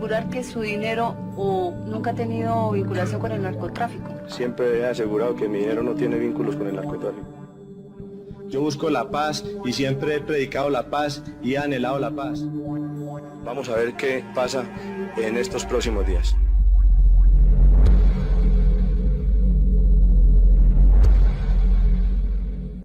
asegurar que su dinero o nunca ha tenido vinculación con el narcotráfico? Siempre he asegurado que mi dinero no tiene vínculos con el narcotráfico. Yo busco la paz y siempre he predicado la paz y he anhelado la paz. Vamos a ver qué pasa en estos próximos días.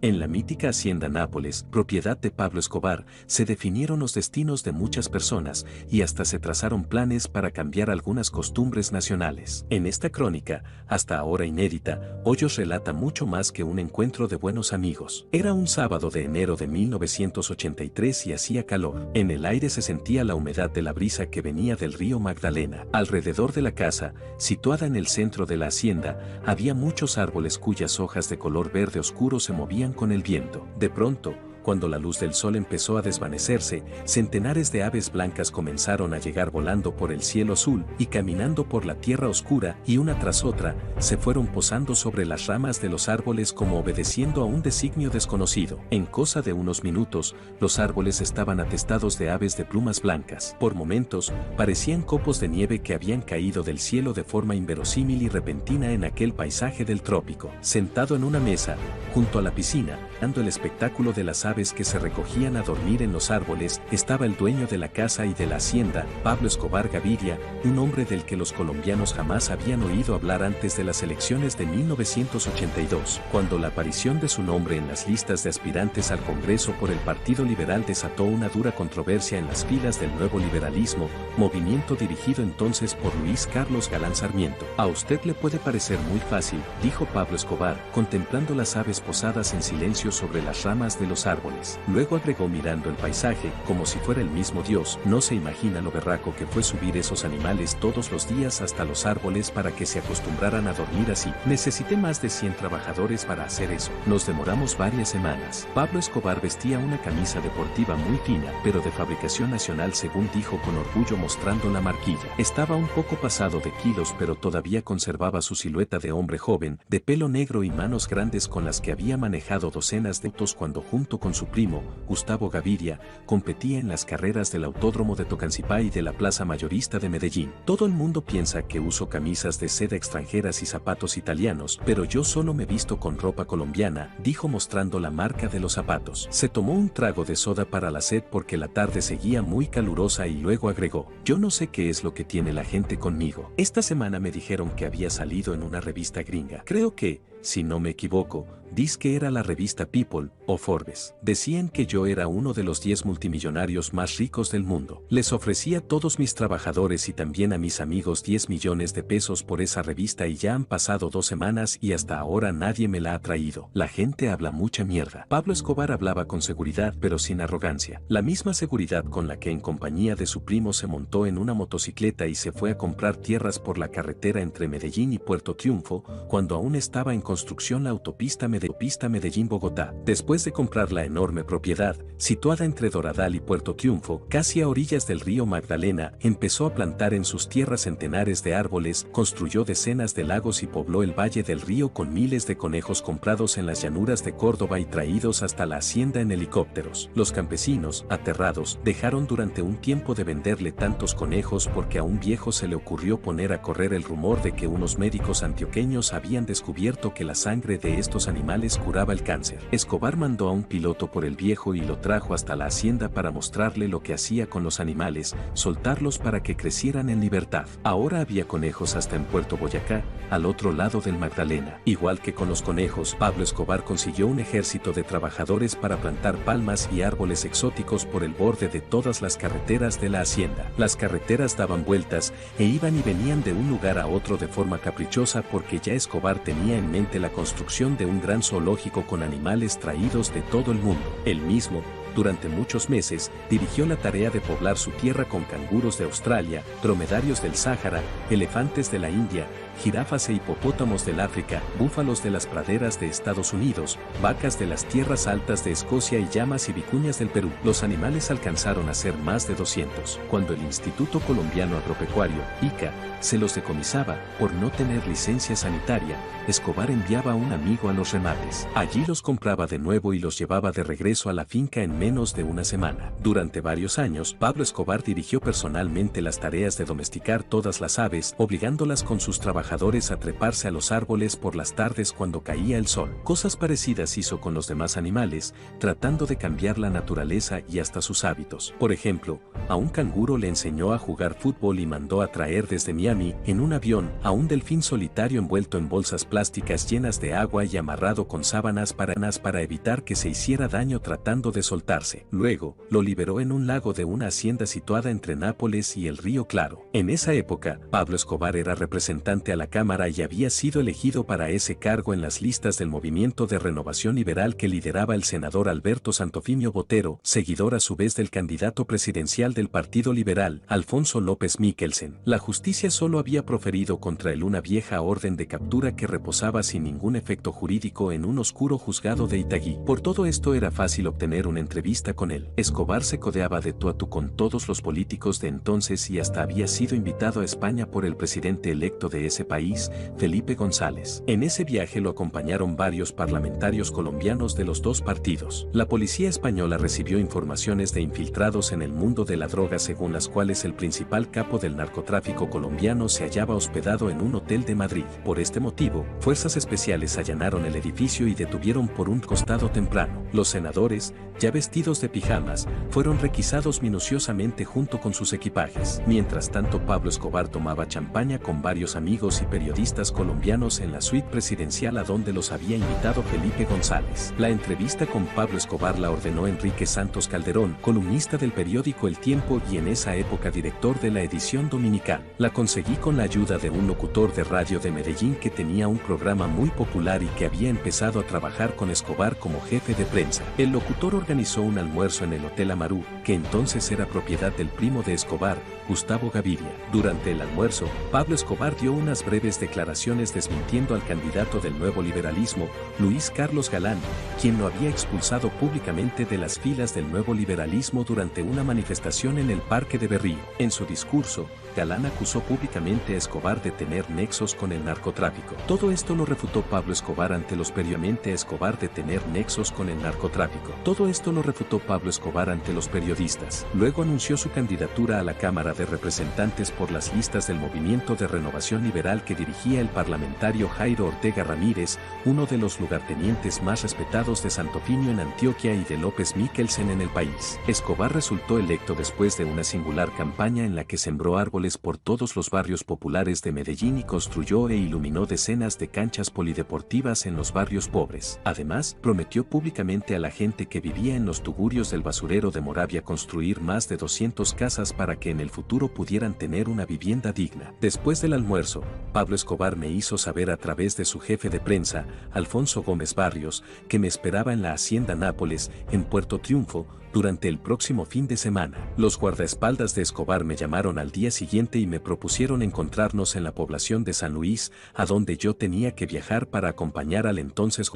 En la mítica hacienda Nápoles, propiedad de Pablo Escobar, se definieron los destinos de muchas personas y hasta se trazaron planes para cambiar algunas costumbres nacionales. En esta crónica, hasta ahora inédita, Hoyos relata mucho más que un encuentro de buenos amigos. Era un sábado de enero de 1983 y hacía calor. En el aire se sentía la humedad de la brisa que venía del río Magdalena. Alrededor de la casa, situada en el centro de la hacienda, había muchos árboles cuyas hojas de color verde oscuro se movían con el viento. De pronto, cuando la luz del sol empezó a desvanecerse, centenares de aves blancas comenzaron a llegar volando por el cielo azul y caminando por la tierra oscura y una tras otra, se fueron posando sobre las ramas de los árboles como obedeciendo a un designio desconocido. En cosa de unos minutos, los árboles estaban atestados de aves de plumas blancas. Por momentos, parecían copos de nieve que habían caído del cielo de forma inverosímil y repentina en aquel paisaje del trópico. Sentado en una mesa, junto a la piscina, dando el espectáculo de las aves que se recogían a dormir en los árboles, estaba el dueño de la casa y de la hacienda, Pablo Escobar Gaviria, un hombre del que los colombianos jamás habían oído hablar antes de las elecciones de 1982, cuando la aparición de su nombre en las listas de aspirantes al Congreso por el Partido Liberal desató una dura controversia en las filas del Nuevo Liberalismo, movimiento dirigido entonces por Luis Carlos Galán Sarmiento. A usted le puede parecer muy fácil, dijo Pablo Escobar, contemplando las aves posadas en silencio sobre las ramas de los árboles. Luego agregó mirando el paisaje, como si fuera el mismo Dios, no se imagina lo berraco que fue subir esos animales todos los días hasta los árboles para que se acostumbraran a dormir así. Necesité más de 100 trabajadores para hacer eso. Nos demoramos varias semanas. Pablo Escobar vestía una camisa deportiva muy fina, pero de fabricación nacional según dijo con orgullo mostrando la marquilla. Estaba un poco pasado de kilos pero todavía conservaba su silueta de hombre joven, de pelo negro y manos grandes con las que había manejado docenas de autos cuando junto con su primo, Gustavo Gaviria, competía en las carreras del Autódromo de Tocancipá y de la Plaza Mayorista de Medellín. Todo el mundo piensa que uso camisas de seda extranjeras y zapatos italianos, pero yo solo me visto con ropa colombiana, dijo mostrando la marca de los zapatos. Se tomó un trago de soda para la sed porque la tarde seguía muy calurosa y luego agregó, yo no sé qué es lo que tiene la gente conmigo. Esta semana me dijeron que había salido en una revista gringa. Creo que, si no me equivoco, dice que era la revista People o Forbes. Decían que yo era uno de los 10 multimillonarios más ricos del mundo. Les ofrecí a todos mis trabajadores y también a mis amigos 10 millones de pesos por esa revista y ya han pasado 2 semanas y hasta ahora nadie me la ha traído. La gente habla mucha mierda. Pablo Escobar hablaba con seguridad pero sin arrogancia. La misma seguridad con la que en compañía de su primo se montó en una motocicleta y se fue a comprar tierras por la carretera entre Medellín y Puerto Triunfo, cuando aún estaba en construcción la autopista Medellín-Bogotá. Después de comprar la enorme propiedad, situada entre Doradal y Puerto Triunfo, casi a orillas del río Magdalena, empezó a plantar en sus tierras centenares de árboles, construyó decenas de lagos y pobló el valle del río con miles de conejos comprados en las llanuras de Córdoba y traídos hasta la hacienda en helicópteros. Los campesinos, aterrados, dejaron durante un tiempo de venderle tantos conejos porque a un viejo se le ocurrió poner a correr el rumor de que unos médicos antioqueños habían descubierto que la sangre de estos animales curaba el cáncer. Escobar mandó a un piloto por el viejo y lo trajo hasta la hacienda para mostrarle lo que hacía con los animales, soltarlos para que crecieran en libertad. Ahora había conejos hasta en Puerto Boyacá, al otro lado del Magdalena. Igual que con los conejos, Pablo Escobar consiguió un ejército de trabajadores para plantar palmas y árboles exóticos por el borde de todas las carreteras de la hacienda. Las carreteras daban vueltas e iban y venían de un lugar a otro de forma caprichosa porque ya Escobar tenía en mente la construcción de un gran zoológico con animales traídos de todo el mundo. Él mismo, durante muchos meses, dirigió la tarea de poblar su tierra con canguros de Australia, dromedarios del Sáhara, elefantes de la India, jirafas e hipopótamos del África, búfalos de las praderas de Estados Unidos, vacas de las tierras altas de Escocia y llamas y vicuñas del Perú. Los animales alcanzaron a ser más de 200. Cuando el Instituto Colombiano Agropecuario, ICA, se los decomisaba por no tener licencia sanitaria, Escobar enviaba a un amigo a los remates. Allí los compraba de nuevo y los llevaba de regreso a la finca en menos de una semana. Durante varios años, Pablo Escobar dirigió personalmente las tareas de domesticar todas las aves, obligándolas con sus trabajadores a treparse a los árboles por las tardes cuando caía el sol. Cosas parecidas hizo con los demás animales, tratando de cambiar la naturaleza y hasta sus hábitos. Por ejemplo, a un canguro le enseñó a jugar fútbol y mandó a traer desde Miami, en un avión, a un delfín solitario envuelto en bolsas plásticas llenas de agua y amarrado con sábanas para evitar que se hiciera daño tratando de soltarse. Luego, lo liberó en un lago de una hacienda situada entre Nápoles y el Río Claro. En esa época, Pablo Escobar era representante a la Cámara y había sido elegido para ese cargo en las listas del Movimiento de Renovación Liberal que lideraba el senador Alberto Santofimio Botero, seguidor a su vez del candidato presidencial del Partido Liberal, Alfonso López Mikkelsen. La justicia solo había proferido contra él una vieja orden de captura que reposaba sin ningún efecto jurídico en un oscuro juzgado de Itaguí. Por todo esto era fácil obtener una entrevista con él. Escobar se codeaba de tú a tú con todos los políticos de entonces y hasta había sido invitado a España por el presidente electo de ese país, Felipe González. En ese viaje lo acompañaron varios parlamentarios colombianos de los dos partidos. La policía española recibió informaciones de infiltrados en el mundo de la droga según las cuales el principal capo del narcotráfico colombiano se hallaba hospedado en un hotel de Madrid. Por este motivo, fuerzas especiales allanaron el edificio y detuvieron por un costado temprano. Los senadores, ya vestidos de pijamas, fueron requisados minuciosamente junto con sus equipajes. Mientras tanto, Pablo Escobar tomaba champaña con varios amigos y periodistas colombianos en la suite presidencial a donde los había invitado Felipe González. La entrevista con Pablo Escobar la ordenó Enrique Santos Calderón, columnista del periódico El Tiempo y en esa época director de la edición dominical. La conseguí con la ayuda de un locutor de radio de Medellín que tenía un programa muy popular y que había empezado a trabajar con Escobar como jefe de prensa. El locutor organizó un almuerzo en el Hotel Amarú, que entonces era propiedad del primo de Escobar, Gustavo Gaviria. Durante el almuerzo, Pablo Escobar dio unas breves declaraciones desmintiendo al candidato del nuevo liberalismo, Luis Carlos Galán, quien lo había expulsado públicamente de las filas del nuevo liberalismo durante una manifestación en el Parque de Berrío. En su discurso, Galán acusó públicamente a Escobar de tener nexos con el narcotráfico. Todo esto lo refutó Pablo Escobar ante los periodistas. Escobar de tener nexos con el narcotráfico. Todo esto lo refutó Pablo Escobar ante los periodistas. Luego anunció su candidatura a la Cámara de Representantes por las listas del Movimiento de Renovación Liberal que dirigía el parlamentario Jairo Ortega Ramírez, uno de los lugartenientes más respetados de Santofimio en Antioquia y de López Mikkelsen en el país. Escobar resultó electo después de una singular campaña en la que sembró árboles por todos los barrios populares de Medellín y construyó e iluminó decenas de canchas polideportivas en los barrios pobres. Además, prometió públicamente a la gente que vivía en los tugurios del basurero de Moravia construir más de 200 casas para que en el futuro pudieran tener una vivienda digna. Después del almuerzo, Pablo Escobar me hizo saber a través de su jefe de prensa, Alfonso Gómez Barrios, que me esperaba en la Hacienda Nápoles, en Puerto Triunfo, durante el próximo fin de semana. Los guardaespaldas de Escobar me llamaron al día siguiente y me propusieron encontrarnos en la población de San Luis, a donde yo tenía que viajar para acompañar al entonces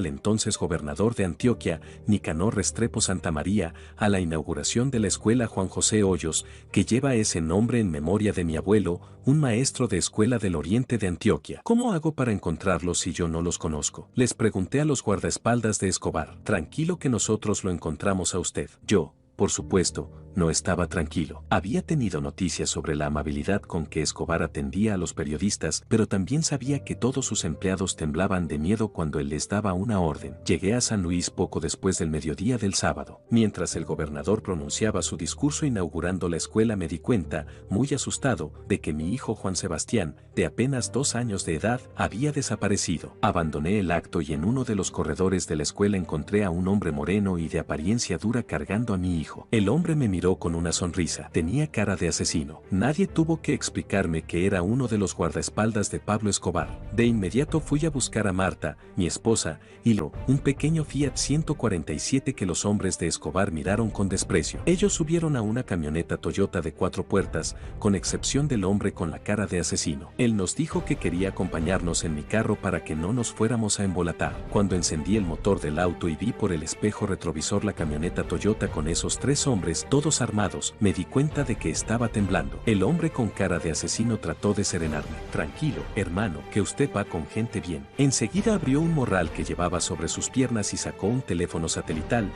gobernador de Antioquia, Nicanor Restrepo Santamaría, a la inauguración de la escuela Juan José Hoyos, que lleva ese nombre en memoria de mi abuelo, un maestro de escuela del oriente de Antioquia. ¿Cómo hago para encontrarlos si yo no los conozco? Les pregunté a los guardaespaldas de Escobar. Tranquilo que nosotros lo encontramos a usted. Yo, por supuesto, no estaba tranquilo. Había tenido noticias sobre la amabilidad con que Escobar atendía a los periodistas, pero también sabía que todos sus empleados temblaban de miedo cuando él les daba una orden. Llegué a San Luis poco después del mediodía del sábado. Mientras el gobernador pronunciaba su discurso inaugurando la escuela me di cuenta, muy asustado, de que mi hijo Juan Sebastián, de apenas 2 años de edad, había desaparecido. Abandoné el acto y en uno de los corredores de la escuela encontré a un hombre moreno y de apariencia dura cargando a mi hijo. El hombre me miró con una sonrisa. Tenía cara de asesino. Nadie tuvo que explicarme que era uno de los guardaespaldas de Pablo Escobar. De inmediato fui a buscar a Marta, mi esposa, y un pequeño Fiat 147 que los hombres de Escobar miraron con desprecio. Ellos subieron a una camioneta Toyota de 4 puertas, con excepción del hombre con la cara de asesino. Él nos dijo que quería acompañarnos en mi carro para que no nos fuéramos a embolatar. Cuando encendí el motor del auto y vi por el espejo retrovisor la camioneta Toyota con esos 3 hombres, todo todos armados, me di cuenta de que estaba temblando. El hombre con cara de asesino trató de serenarme. Tranquilo, hermano, que usted va con gente bien. Enseguida abrió un morral que llevaba sobre sus piernas y sacó un teléfono satelital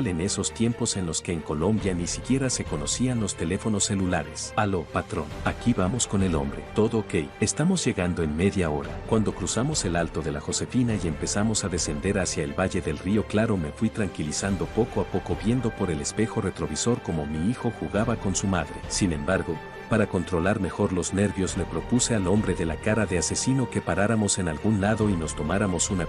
en esos tiempos en los que en Colombia ni siquiera se conocían los teléfonos celulares. Aló, patrón, aquí vamos con el hombre. Todo ok, estamos llegando en media hora. Cuando cruzamos el Alto de la Josefina y empezamos a descender hacia el Valle del Río Claro, me fui tranquilizando poco a poco viendo por el espejo retrovisor como mi hijo jugaba con su madre. Sin embargo, para controlar mejor los nervios le propuse al hombre de la cara de asesino que paráramos en algún lado y nos tomáramos una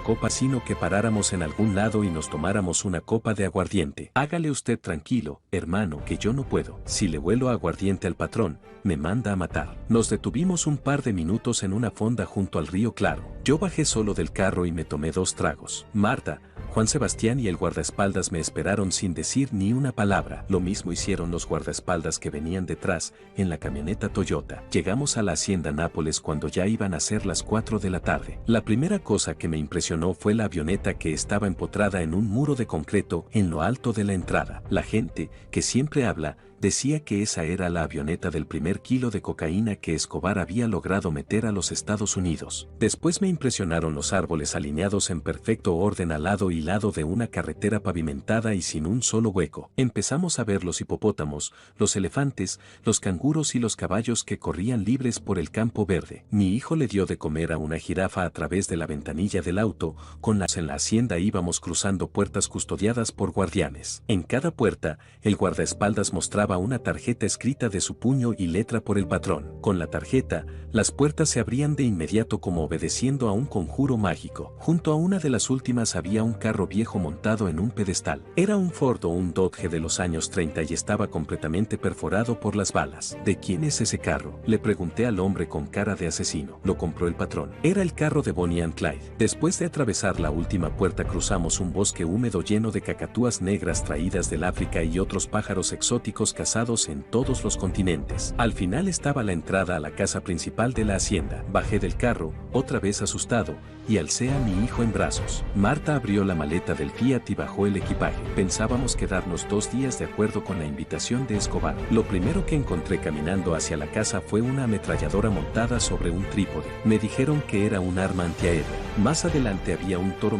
copa de aguardiente. Hágale usted tranquilo, hermano, que yo no puedo. Si le huelo aguardiente al patrón, me manda a matar. Nos detuvimos un par de minutos en una fonda junto al río Claro. Yo bajé solo del carro y me tomé 2 tragos. Marta, Juan Sebastián y el guardaespaldas me esperaron sin decir ni una palabra. Lo mismo hicieron los guardaespaldas que venían detrás, en la camioneta Toyota. Llegamos a la hacienda Nápoles cuando ya iban a ser las 4 de la tarde. La primera cosa que me impresionó fue la avioneta que estaba empotrada en un muro de concreto en lo alto de la entrada. La gente, que siempre habla, decía que esa era la avioneta del primer kilo de cocaína que Escobar había logrado meter a los Estados Unidos. Después me impresionaron los árboles alineados en perfecto orden al lado y lado de una carretera pavimentada y sin un solo hueco. Empezamos a ver los hipopótamos, los elefantes, los canguros y los caballos que corrían libres por el campo verde. Mi hijo le dio de comer a una jirafa a través de la ventanilla del auto. En la hacienda íbamos cruzando puertas custodiadas por guardianes. En cada puerta, el guardaespaldas mostraba una tarjeta escrita de su puño y letra por el patrón. Con la tarjeta, las puertas se abrían de inmediato como obedeciendo a un conjuro mágico. Junto a una de las últimas había un carro viejo montado en un pedestal. Era un Ford o un Dodge de los años 30 y estaba completamente perforado por las balas. ¿De quién es ese carro?, le pregunté al hombre con cara de asesino. Lo compró el patrón. Era el carro de Bonnie and Clyde. Después de atravesar la última puerta cruzamos un bosque húmedo lleno de cacatúas negras traídas del África y otros pájaros exóticos cazados en todos los continentes. Al final estaba la entrada a la casa principal de la hacienda. Bajé del carro, otra vez asustado, y alcé a mi hijo en brazos. Marta abrió la maleta del Fiat y bajó el equipaje. Pensábamos quedarnos 2 días de acuerdo con la invitación de Escobar. Lo primero que encontré caminando hacia la casa fue una ametralladora montada sobre un trípode. Me dijeron que era un arma antiaérea. Más adelante había un toro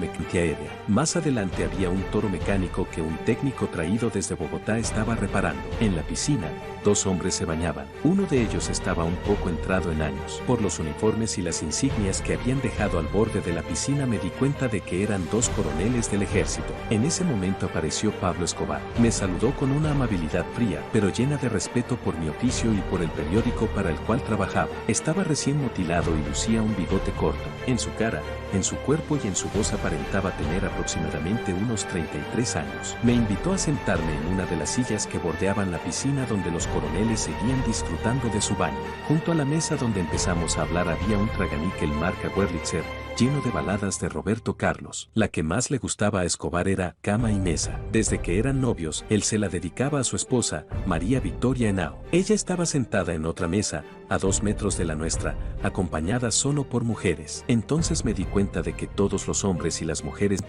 mecánico que un técnico traído desde Bogotá estaba reparando. En la piscina, 2 hombres se bañaban. Uno de ellos estaba un poco entrado en años. Por los uniformes y las insignias que habían dejado al borde de la piscina me di cuenta de que eran 2 coroneles del ejército. En ese momento apareció Pablo Escobar. Me saludó con una amabilidad fría, pero llena de respeto por mi oficio y por el periódico para el cual trabajaba. Estaba recién mutilado y lucía un bigote corto. En su cara, en su cuerpo y en su voz aparentaba tener aproximadamente unos 33 años. Me invitó a sentarme en una de las sillas que bordeaban la piscina donde los coroneles seguían disfrutando de su baño. Junto a la mesa donde empezamos a hablar había un Traganíquel marca Wurlitzer, lleno de baladas de Roberto Carlos. La que más le gustaba a Escobar era Cama y Mesa. Desde que eran novios, él se la dedicaba a su esposa, María Victoria Henao. Ella estaba sentada en otra mesa, a 2 metros de la nuestra, acompañada solo por mujeres. Entonces me di cuenta de que todos los hombres y las mujeres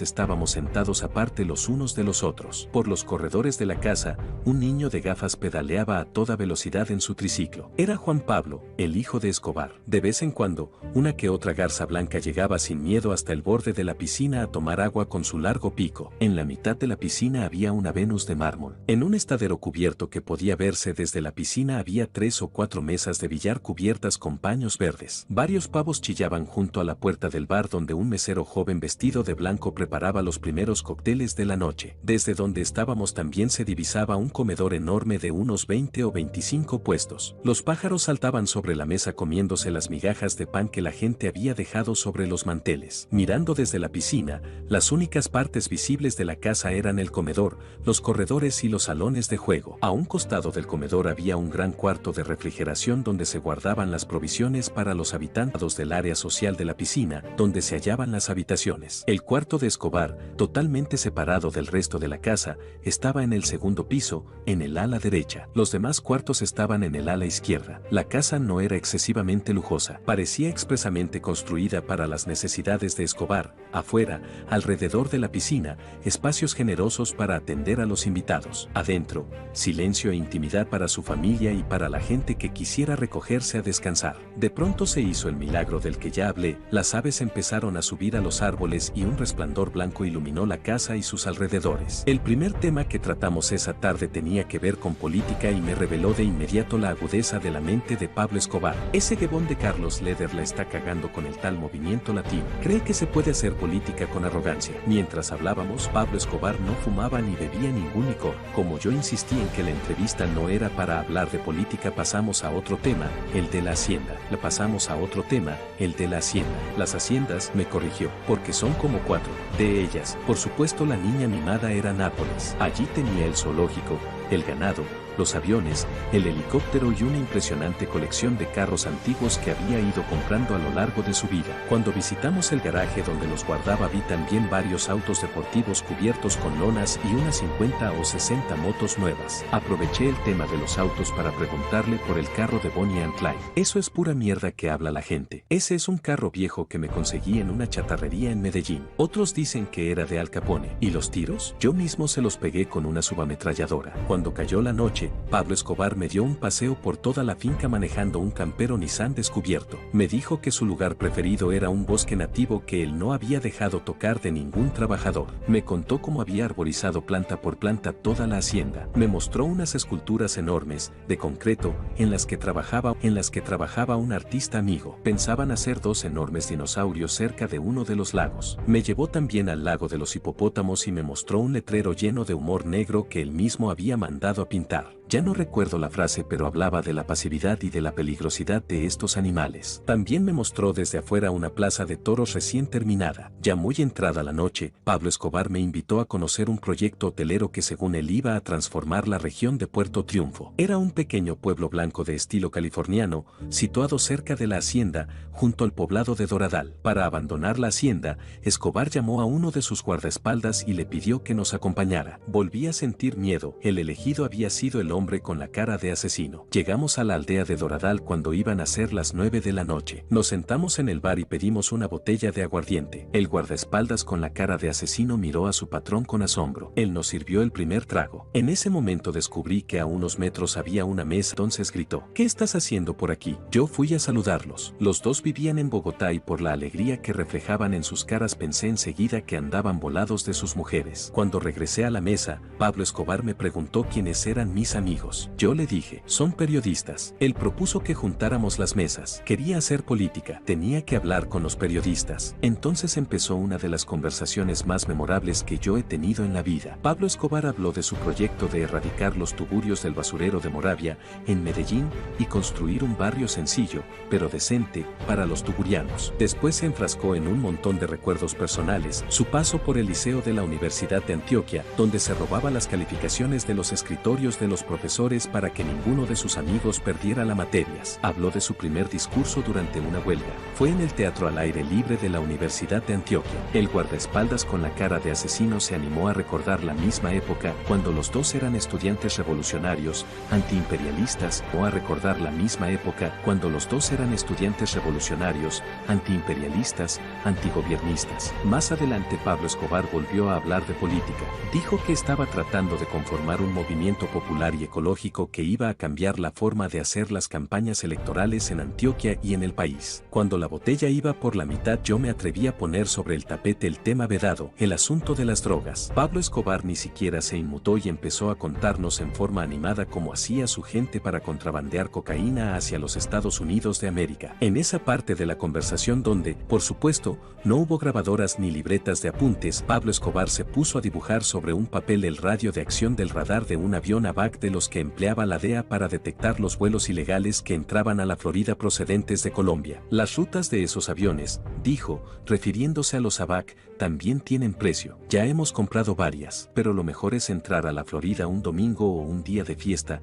estábamos sentados aparte los unos de los otros. Por los corredores de la casa, un niño de gafas pedaleaba a toda velocidad en su triciclo. Era Juan Pablo, el hijo de Escobar. De vez en cuando, una que otra garza blanca llegaba sin miedo hasta el borde de la piscina a tomar agua con su largo pico. En la mitad de la piscina había una Venus de mármol. En un estadero cubierto que podía verse desde la piscina había 3 o 4 mesas de billar cubiertas con paños verdes. Varios pavos chillaban junto a la puerta del bar donde un mesero joven vestido de blanco preparaba los primeros cócteles de la noche. Desde donde estábamos también se divisaba un comedor enorme de unos 20 o 25 puestos. Los pájaros saltaban sobre la mesa comiéndose las migajas de pan que la gente había dejado sobre los manteles. Mirando desde la piscina, las únicas partes visibles de la casa eran el comedor, los corredores y los salones de juego. A un costado del comedor había un gran cuarto de refrigeración donde se guardaban las provisiones para los habitantes del área social de la piscina, donde se hallaban las habitaciones. El cuarto de Escobar, totalmente separado del resto de la casa, estaba en el segundo piso, en el ala derecha. Los demás cuartos estaban en el ala izquierda. La casa no era excesivamente lujosa. Parecía expresamente construida para las necesidades de Escobar. Afuera, alrededor de la piscina, espacios generosos para atender a los invitados. Adentro, silencio e intimidad para su familia y para la gente que quisiera recogerse a descansar. De pronto se hizo el milagro del que ya hablé. Las aves empezaron a subir a los árboles y un resplandor blanco iluminó la casa y sus alrededores. El primer tema que tratamos esa tarde tenía que ver con política y me reveló de inmediato la agudeza de la mente de Pablo Escobar. Ese huevón de Carlos Leder la está cagando con el tal movimiento latino. Cree que se puede hacer política con arrogancia. Mientras hablábamos, Pablo Escobar no fumaba ni bebía ningún licor. Como yo insistí en que la entrevista no era para hablar de política, pasamos a otro tema, el de la hacienda. La pasamos a otro tema, el de la hacienda. Las haciendas, me corrigió, porque son como 4. De ellas, por supuesto, la niña mimada era Nápoles. Allí tenía el zoológico, el ganado, los aviones, el helicóptero y una impresionante colección de carros antiguos que había ido comprando a lo largo de su vida. Cuando visitamos el garaje donde los guardaba, vi también varios autos deportivos cubiertos con lonas y unas 50 o 60 motos nuevas. Aproveché el tema de los autos para preguntarle por el carro de Bonnie and Clyde. Eso es pura mierda que habla la gente. Ese es un carro viejo que me conseguí en una chatarrería en Medellín. Otros dicen que era de Al Capone. ¿Y los tiros? Yo mismo se los pegué con una subametralladora. Cuando cayó la noche, Pablo Escobar me dio un paseo por toda la finca manejando un campero Nissan descubierto. Me dijo que su lugar preferido era un bosque nativo que él no había dejado tocar de ningún trabajador. Me contó cómo había arborizado planta por planta toda la hacienda. Me mostró unas esculturas enormes, de concreto, en las que trabajaba un artista amigo. Pensaban hacer 2 enormes dinosaurios cerca de uno de los lagos. Me llevó también al lago de los hipopótamos y me mostró un letrero lleno de humor negro que él mismo había mandado a pintar. Ya no recuerdo la frase, pero hablaba de la pasividad y de la peligrosidad de estos animales. También me mostró desde afuera una plaza de toros recién terminada. Ya muy entrada la noche, Pablo Escobar me invitó a conocer un proyecto hotelero que según él iba a transformar la región de Puerto Triunfo. Era un pequeño pueblo blanco de estilo californiano, situado cerca de la hacienda, junto al poblado de Doradal. Para abandonar la hacienda, Escobar llamó a uno de sus guardaespaldas y le pidió que nos acompañara. Volví a sentir miedo. El elegido había sido el hombre con la cara de asesino. Llegamos a la aldea de Doradal cuando iban a ser las 9 de la noche. Nos sentamos en el bar y pedimos una botella de aguardiente. El guardaespaldas con la cara de asesino miró a su patrón con asombro. Él nos sirvió el primer trago. En ese momento descubrí que a unos metros había una mesa. Entonces gritó: ¿Qué estás haciendo por aquí? Yo fui a saludarlos. Los dos vivían en Bogotá y por la alegría que reflejaban en sus caras pensé enseguida que andaban volados de sus mujeres. Cuando regresé a la mesa, Pablo Escobar me preguntó quiénes eran mis amigos. Yo le dije: son periodistas. Él propuso que juntáramos las mesas. Quería hacer política. Tenía que hablar con los periodistas. Entonces empezó una de las conversaciones más memorables que yo he tenido en la vida. Pablo Escobar habló de su proyecto de erradicar los tugurios del basurero de Moravia, en Medellín, y construir un barrio sencillo, pero decente, para los tugurianos. Después se enfrascó en un montón de recuerdos personales, su paso por el liceo de la Universidad de Antioquia, donde se robaba las calificaciones de los escritorios de los profesores para que ninguno de sus amigos perdiera las materias. Habló de su primer discurso durante una huelga. Fue en el teatro al aire libre de la Universidad de Antioquia. El guardaespaldas con la cara de asesino se animó a recordar la misma época cuando los dos eran estudiantes revolucionarios, antiimperialistas, o a recordar la misma época cuando los dos eran estudiantes revolucionarios, antiimperialistas, antigobiernistas. Más adelante Pablo Escobar volvió a hablar de política. Dijo que estaba tratando de conformar un movimiento popular y ecológico que iba a cambiar la forma de hacer las campañas electorales en Antioquia y en el país. Cuando la botella iba por la mitad, yo me atreví a poner sobre el tapete el tema vedado, el asunto de las drogas. Pablo Escobar ni siquiera se inmutó y empezó a contarnos en forma animada cómo hacía su gente para contrabandear cocaína hacia los Estados Unidos de América. En esa parte de la conversación donde, por supuesto, no hubo grabadoras ni libretas de apuntes, Pablo Escobar se puso a dibujar sobre un papel el radio de acción del radar de un avión AVAC de los los que empleaba la DEA para detectar los vuelos ilegales que entraban a la Florida procedentes de Colombia. Las rutas de esos aviones, dijo, refiriéndose a los AVAC, también tienen precio. Ya hemos comprado varias, pero lo mejor es entrar a la Florida un domingo o un día de fiesta,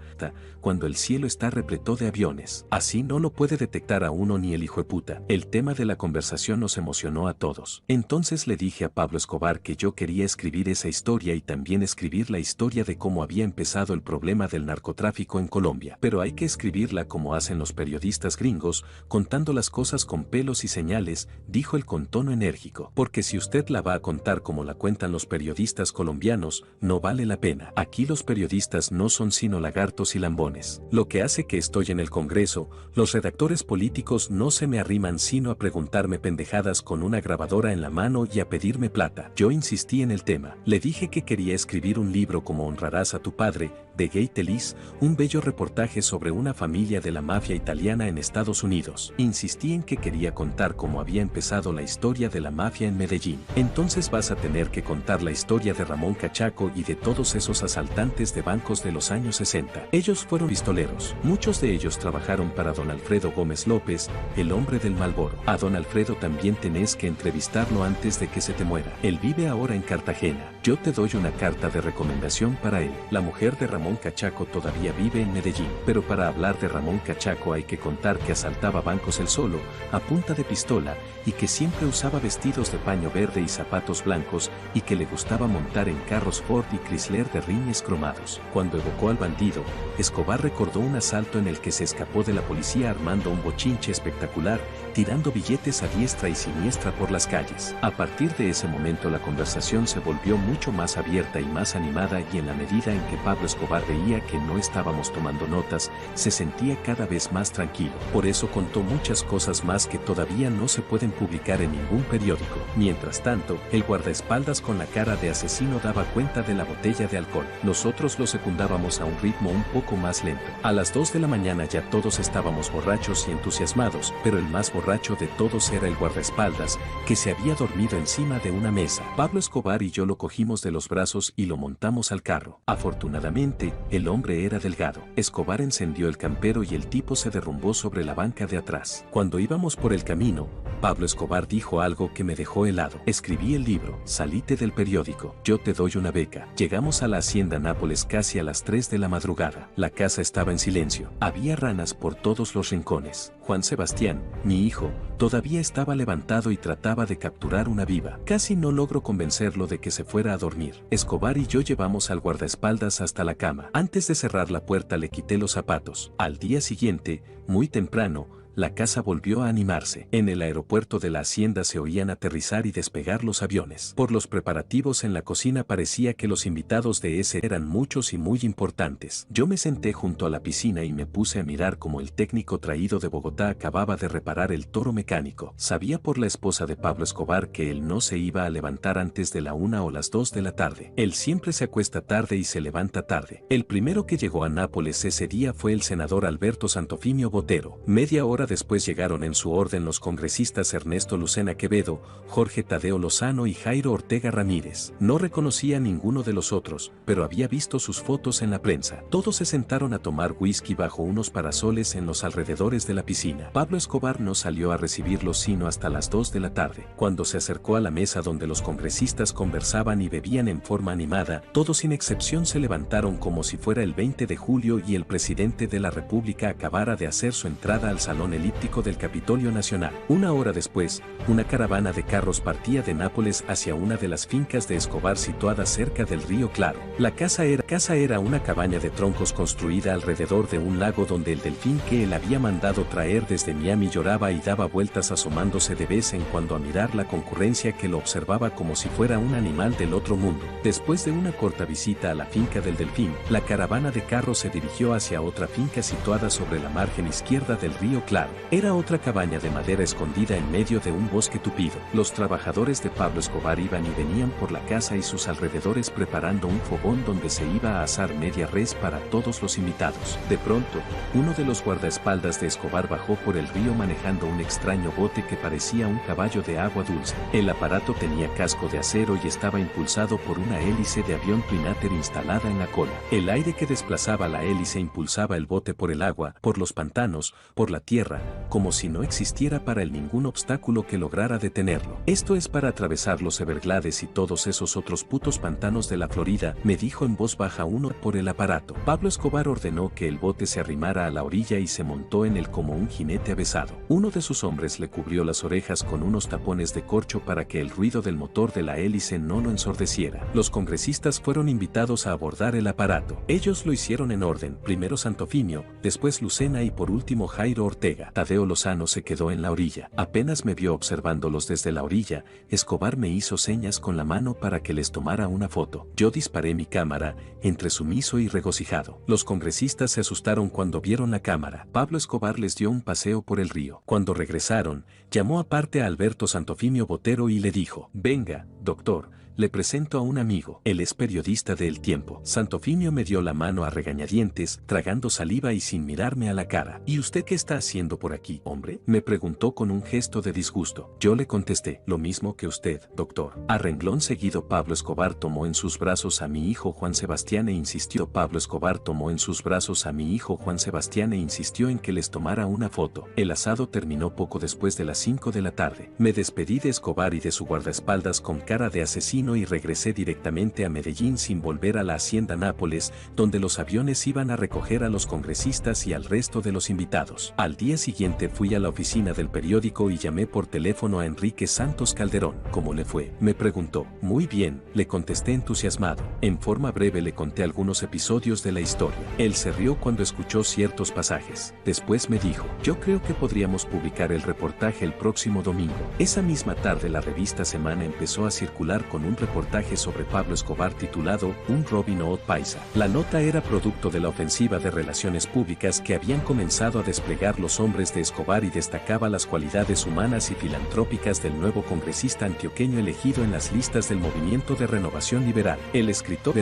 cuando el cielo está repleto de aviones. Así no lo puede detectar a uno ni el hijueputa. El tema de la conversación nos emocionó a todos. Entonces le dije a Pablo Escobar que yo quería escribir esa historia y también escribir la historia de cómo había empezado el problema del narcotráfico en Colombia. Pero hay que escribirla como hacen los periodistas gringos, contando las cosas con pelos y señales, dijo él con tono enérgico. Porque si usted la va a contar como la cuentan los periodistas colombianos, no vale la pena. Aquí los periodistas no son sino lagartos y lambones. Lo que hace que estoy en el Congreso, los redactores políticos no se me arriman sino a preguntarme pendejadas con una grabadora en la mano y a pedirme plata. Yo insistí en el tema. Le dije que quería escribir un libro como Honrarás a tu padre, de Gay Telis, un bello reportaje sobre una familia de la mafia italiana en Estados Unidos. Insistí en que quería contar cómo había empezado la historia de la mafia en Medellín. Entonces vas a tener que contar la historia de Ramón Cachaco y de todos esos asaltantes de bancos de los años 60. Ellos fueron pistoleros. Muchos de ellos trabajaron para don Alfredo Gómez López, el hombre del Malboro. A don Alfredo también tenés que entrevistarlo antes de que se te muera. Él vive ahora en Cartagena. Yo te doy una carta de recomendación para él. La mujer de Ramón Cachaco todavía vive en Medellín. Pero para hablar de Ramón Cachaco hay que contar que asaltaba bancos él solo, a punta de pistola, y que siempre usaba vestidos de paño verde y zapatos blancos, y que le gustaba montar en carros Ford y Chrysler de rines cromados. Cuando evocó al bandido, Escobar recordó un asalto en el que se escapó de la policía armando un bochinche espectacular, tirando billetes a diestra y siniestra por las calles. A partir de ese momento la conversación se volvió mucho más abierta y más animada, y en la medida en que Pablo Escobar veía que no estábamos tomando notas, se sentía cada vez más tranquilo. Por eso contó muchas cosas más que todavía no se pueden publicar en ningún periódico. Mientras tanto, el guardaespaldas con la cara de asesino daba cuenta de la botella de alcohol. Nosotros lo secundábamos a un ritmo un poco más lento. A las 2 de la mañana ya todos estábamos borrachos y entusiasmados, pero el más borracho de todos era el guardaespaldas, que se había dormido encima de una mesa. Pablo Escobar y yo lo cogimos de los brazos y lo montamos al carro. Afortunadamente, el hombre era delgado. Escobar encendió el campero y el tipo se derrumbó sobre la banca de atrás. Cuando íbamos por el camino, Pablo Escobar dijo algo que me dejó helado. Escribí el libro, salite del periódico, yo te doy una beca. Llegamos a la hacienda Nápoles casi a las 3 de la madrugada. La casa estaba en silencio. Había ranas por todos los rincones. Juan Sebastián, mi hijo, todavía estaba levantado y trataba de capturar una viva. Casi no logro convencerlo de que se fuera a dormir. Escobar y yo llevamos al guardaespaldas hasta la cama. Antes de cerrar la puerta le quité los zapatos. Al día siguiente, muy temprano, la casa volvió a animarse. En el aeropuerto de la hacienda se oían aterrizar y despegar los aviones. Por los preparativos en la cocina parecía que los invitados de ese eran muchos y muy importantes. Yo me senté junto a la piscina y me puse a mirar cómo el técnico traído de Bogotá acababa de reparar el toro mecánico. Sabía por la esposa de Pablo Escobar que él no se iba a levantar antes de la 1 o las 2 de la tarde. Él siempre se acuesta tarde y se levanta tarde. El primero que llegó a Nápoles ese día fue el senador Alberto Santofimio Botero. Media hora después llegaron en su orden los congresistas Ernesto Lucena Quevedo, Jorge Tadeo Lozano y Jairo Ortega Ramírez. No reconocía a ninguno de los otros, pero había visto sus fotos en la prensa. Todos se sentaron a tomar whisky bajo unos parasoles en los alrededores de la piscina. Pablo Escobar no salió a recibirlos sino hasta las 2 de la tarde. Cuando se acercó a la mesa donde los congresistas conversaban y bebían en forma animada, todos sin excepción se levantaron como si fuera el 20 de julio y el presidente de la República acabara de hacer su entrada al salón elíptico del Capitolio Nacional. Una hora después, una caravana de carros partía de Nápoles hacia una de las fincas de Escobar situada cerca del río Claro. La casa era una cabaña de troncos construida alrededor de un lago donde el delfín que él había mandado traer desde Miami lloraba y daba vueltas asomándose de vez en cuando a mirar la concurrencia que lo observaba como si fuera un animal del otro mundo. Después de una corta visita a la finca del delfín, la caravana de carros se dirigió hacia otra finca situada sobre la margen izquierda del río Claro. claro. Era otra cabaña de madera escondida en medio de un bosque tupido. Los trabajadores de Pablo Escobar iban y venían por la casa y sus alrededores preparando un fogón donde se iba a asar media res para todos los invitados. De pronto, uno de los guardaespaldas de Escobar bajó por el río manejando un extraño bote que parecía un caballo de agua dulce. El aparato tenía casco de acero y estaba impulsado por una hélice de avión Twin Otter instalada en la cola. El aire que desplazaba la hélice impulsaba el bote por el agua, por los pantanos, por la tierra, como si no existiera para él ningún obstáculo que lograra detenerlo. Esto es para atravesar los Everglades y todos esos otros putos pantanos de la Florida, me dijo en voz baja uno por el aparato. Pablo Escobar ordenó que el bote se arrimara a la orilla y se montó en él como un jinete avesado. Uno de sus hombres le cubrió las orejas con unos tapones de corcho para que el ruido del motor de la hélice no lo ensordeciera. Los congresistas fueron invitados a abordar el aparato. Ellos lo hicieron en orden, primero Santofimio, después Lucena y por último Jairo Ortega. Tadeo Lozano se quedó en la orilla. Apenas me vio observándolos desde la orilla, Escobar me hizo señas con la mano para que les tomara una foto. Yo disparé mi cámara, entre sumiso y regocijado. Los congresistas se asustaron cuando vieron la cámara. Pablo Escobar les dio un paseo por el río. Cuando regresaron, llamó aparte a Alberto Santofimio Botero y le dijo: «Venga, doctor, le presento a un amigo. Él es periodista de El Tiempo». Santofimio me dio la mano a regañadientes, tragando saliva y sin mirarme a la cara. «¿Y usted qué está haciendo por aquí, hombre?», me preguntó con un gesto de disgusto. Yo le contesté: «Lo mismo que usted, doctor». A renglón seguido Pablo Escobar tomó en sus brazos a mi hijo Juan Sebastián e insistió. Pablo Escobar tomó en sus brazos a mi hijo Juan Sebastián e insistió en que les tomara una foto. El asado terminó poco después de las 5 de la tarde. Me despedí de Escobar y de su guardaespaldas con cara de asesino y regresé directamente a Medellín sin volver a la hacienda Nápoles, donde los aviones iban a recoger a los congresistas y al resto de los invitados. Al día siguiente fui a la oficina del periódico y llamé por teléfono a Enrique Santos Calderón. «¿Cómo le fue?», me preguntó. «Muy bien», le contesté entusiasmado. En forma breve le conté algunos episodios de la historia. Él se rió cuando escuchó ciertos pasajes. Después me dijo: «Yo creo que podríamos publicar el reportaje el próximo domingo». Esa misma tarde la revista Semana empezó a circular con un reportaje sobre Pablo Escobar titulado «Un Robin Hood Paisa». La nota era producto de la ofensiva de relaciones públicas que habían comenzado a desplegar los hombres de Escobar y destacaba las cualidades humanas y filantrópicas del nuevo congresista antioqueño elegido en las listas del Movimiento de Renovación Liberal. El escritor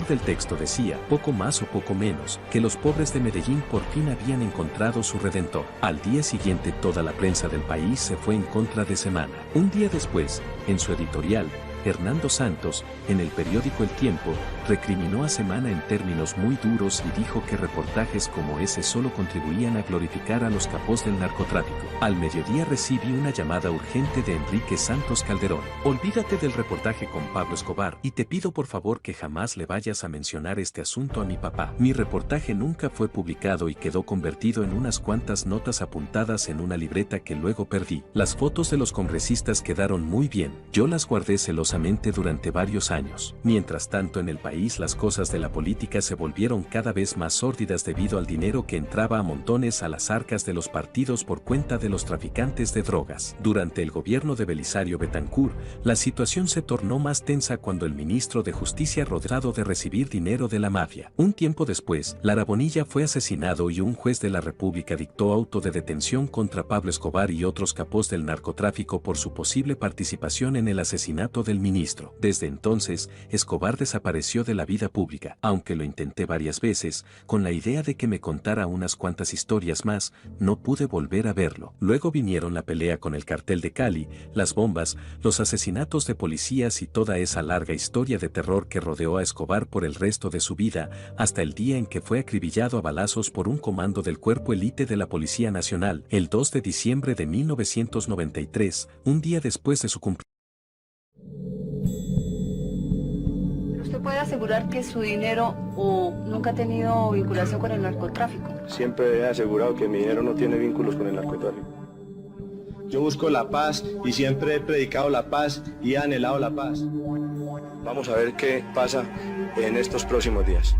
del texto decía, poco más o poco menos, que los pobres de Medellín por fin habían encontrado su redentor. Al día siguiente toda la prensa del país se fue en contra de Semana. Un día después, en su editorial, Hernando Santos, en el periódico El Tiempo, recriminó a Semana en términos muy duros y dijo que reportajes como ese solo contribuían a glorificar a los capos del narcotráfico. Al mediodía recibí una llamada urgente de Enrique Santos Calderón. «Olvídate del reportaje con Pablo Escobar y te pido por favor que jamás le vayas a mencionar este asunto a mi papá». Mi reportaje nunca fue publicado y quedó convertido en unas cuantas notas apuntadas en una libreta que luego perdí. Las fotos de los congresistas quedaron muy bien. Yo las guardé celosamente durante varios años. Mientras tanto en el país las cosas de la política se volvieron cada vez más sórdidas debido al dinero que entraba a montones a las arcas de los partidos por cuenta de los traficantes de drogas. Durante el gobierno de Belisario Betancur, la situación se tornó más tensa cuando el ministro de Justicia rodeado de recibir dinero de la mafia. Un tiempo después, Lara Bonilla fue asesinado y un juez de la República dictó auto de detención contra Pablo Escobar y otros capos del narcotráfico por su posible participación en el asesinato del ministro. Desde entonces, Escobar desapareció de la vida pública, aunque lo intenté varias veces, con la idea de que me contara unas cuantas historias más, no pude volver a verlo. Luego vinieron la pelea con el cartel de Cali, las bombas, los asesinatos de policías y toda esa larga historia de terror que rodeó a Escobar por el resto de su vida, hasta el día en que fue acribillado a balazos por un comando del Cuerpo Élite de la Policía Nacional, el 2 de diciembre de 1993, un día después de su cumpleaños. ¿Usted puede asegurar que su dinero nunca ha tenido vinculación con el narcotráfico? Siempre he asegurado que mi dinero no tiene vínculos con el narcotráfico. Yo busco la paz y siempre he predicado la paz y he anhelado la paz. Vamos a ver qué pasa en estos próximos días.